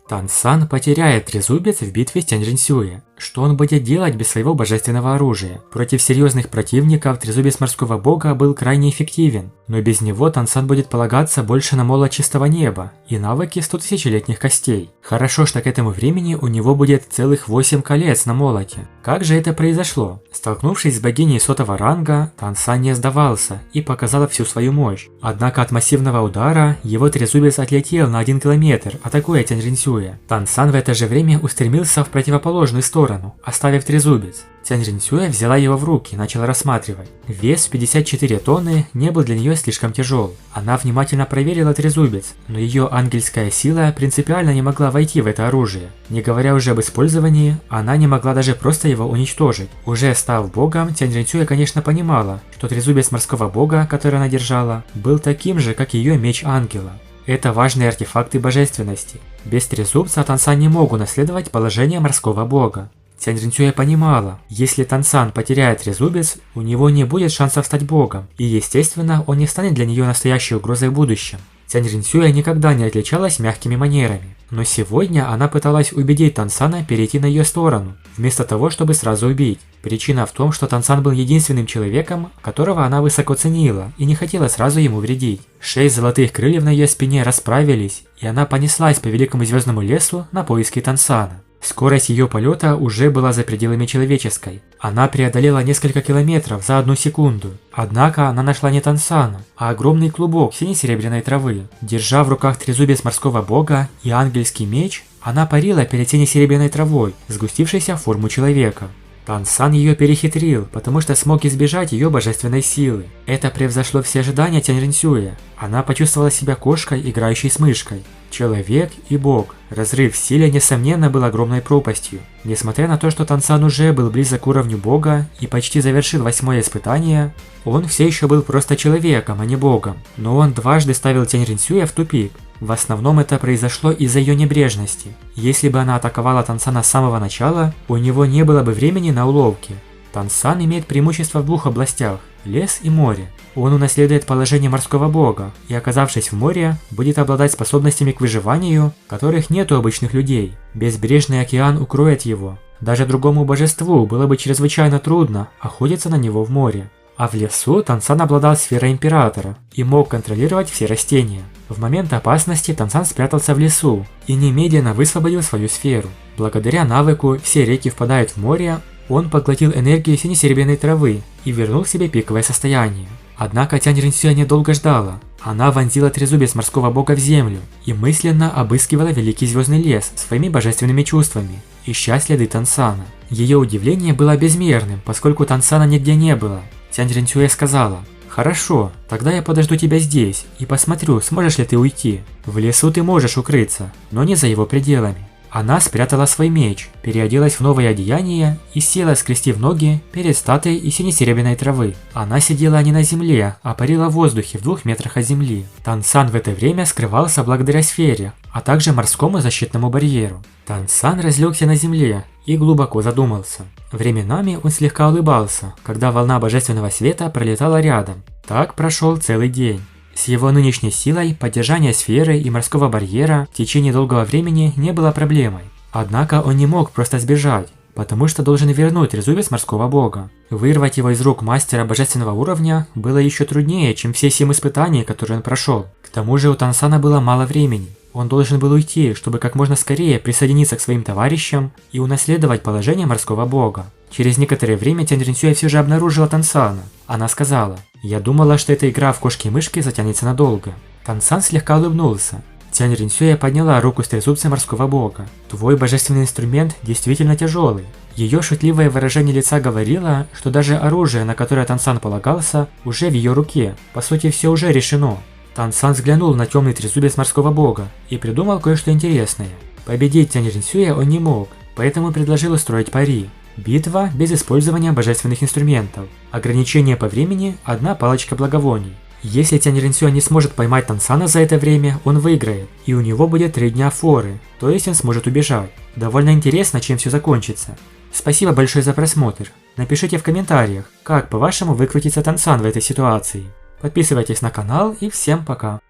Тансан потеряет трезубец в битве с Тяньжэньсюэ. Что он будет делать без своего божественного оружия? Против серьезных противников трезубец морского бога был крайне эффективен, но без него Тансан будет полагаться больше на молот чистого неба и навыки 100 тысячелетних костей. Хорошо, что к этому времени у него будет целых 8 колец на молоте. Как же это произошло? Столкнувшись с богиней 100-го ранга, Тансан не сдавался и показал всю свою мощь. Однако от массивного удара его трезубец отлетел на 1 километр, атакуя Тяньжэньсюэ. Тансан в это же время устремился в противоположную сторону, оставив трезубец. Тяньжэньсюэ взяла его в руки и начала рассматривать. Вес 54 тонны не был для нее слишком тяжел. Она внимательно проверила трезубец, но ее ангельская сила принципиально не могла войти в это оружие. Не говоря уже об использовании, она не могла даже просто его уничтожить. Уже став богом, Тяньжэньсюэ, конечно, понимала, что трезубец морского бога, который она держала, был таким же, как ее меч ангела. Это важные артефакты божественности. Без трезубца Тансан не мог унаследовать положение морского бога. Тяньжэньсюэ понимала, если Тансан потеряет трезубец, у него не будет шансов стать богом, и естественно, он не станет для нее настоящей угрозой в будущем. Тяньжэньсюэ никогда не отличалась мягкими манерами, но сегодня она пыталась убедить Тансана перейти на ее сторону, вместо того, чтобы сразу убить. Причина в том, что Тансан был единственным человеком, которого она высоко ценила и не хотела сразу ему вредить. 6 золотых крыльев на ее спине расправились, и она понеслась по великому звездному лесу на поиски Тансана. Скорость ее полета уже была за пределами человеческой. Она преодолела несколько километров за 1 секунду. Однако она нашла не Тансана, а огромный клубок сине-серебряной травы. Держа в руках трезубец морского бога и ангельский меч, она парила перед сине-серебряной травой, сгустившейся в форму человека. Тансан ее перехитрил, потому что смог избежать ее божественной силы. Это превзошло все ожидания Тяньжэньсюэ. Она почувствовала себя кошкой, играющей с мышкой. Человек и бог. Разрыв в силе, несомненно, был огромной пропастью. Несмотря на то, что Тансан уже был близок к уровню бога и почти завершил 8-е испытание, он все еще был просто человеком, а не богом. Но он дважды ставил Тяньжэньсюэ в тупик. В основном это произошло из-за ее небрежности. Если бы она атаковала Тансана с самого начала, у него не было бы времени на уловки. Тансан имеет преимущество в 2 областях – лес и море. Он унаследует положение морского бога и, оказавшись в море, будет обладать способностями к выживанию, которых нет у обычных людей. Безбрежный океан укроет его. Даже другому божеству было бы чрезвычайно трудно охотиться на него в море. А в лесу Тансан обладал сферой императора и мог контролировать все растения. В момент опасности Тансан спрятался в лесу и немедленно высвободил свою сферу. Благодаря навыку «Все реки впадают в море» он поглотил энергию сине-серебряной травы и вернул себе пиковое состояние. Однако Тяньжэньсюэ недолго ждала. Она вонзила трезубец морского бога в землю и мысленно обыскивала великий звездный лес своими божественными чувствами, ища следы Тансана. Ее удивление было безмерным, поскольку Тансана нигде не было. Тяньжэньсюэ сказала: «Хорошо, тогда я подожду тебя здесь и посмотрю, сможешь ли ты уйти. В лесу ты можешь укрыться, но не за его пределами». Она спрятала свой меч, переоделась в новое одеяние и села, скрестив ноги перед статуей из сине-серебряной травы. Она сидела не на земле, а парила в воздухе в 2 метрах от земли. Тансан в это время скрывался благодаря сфере, а также морскому защитному барьеру. Тансан разлегся на земле и глубоко задумался. Временами он слегка улыбался, когда волна божественного света пролетала рядом. Так прошел целый день. С его нынешней силой поддержание сферы и морского барьера в течение долгого времени не было проблемой. Однако он не мог просто сбежать, потому что должен вернуть трезубец морского бога. Вырвать его из рук мастера божественного уровня было еще труднее, чем все 7 испытаний, которые он прошел. К тому же у Тансана было мало времени. Он должен был уйти, чтобы как можно скорее присоединиться к своим товарищам и унаследовать положение морского бога. Через некоторое время Тяньжэньсюэ все же обнаружила Тансана. Она сказала: «Я думала, что эта игра в кошки-мышки затянется надолго». Тансан слегка улыбнулся. Тяньжэньсюэ подняла руку с трезубцем морского бога. «Твой божественный инструмент действительно тяжелый». Ее шутливое выражение лица говорило, что даже оружие, на которое Тансан полагался, уже в ее руке. По сути, все уже решено. Тансан взглянул на темный трезубец морского бога и придумал кое-что интересное. Победить Тяньжэньсюэ он не мог, поэтому предложил устроить пари. Битва без использования божественных инструментов. Ограничение по времени – 1 палочка благовоний. Если Тяньжэньсюэ не сможет поймать Тансана за это время, он выиграет, и у него будет 3 дня форы, то есть он сможет убежать. Довольно интересно, чем все закончится. Спасибо большое за просмотр. Напишите в комментариях, как по-вашему выкрутится Тансан в этой ситуации. Подписывайтесь на канал и всем пока.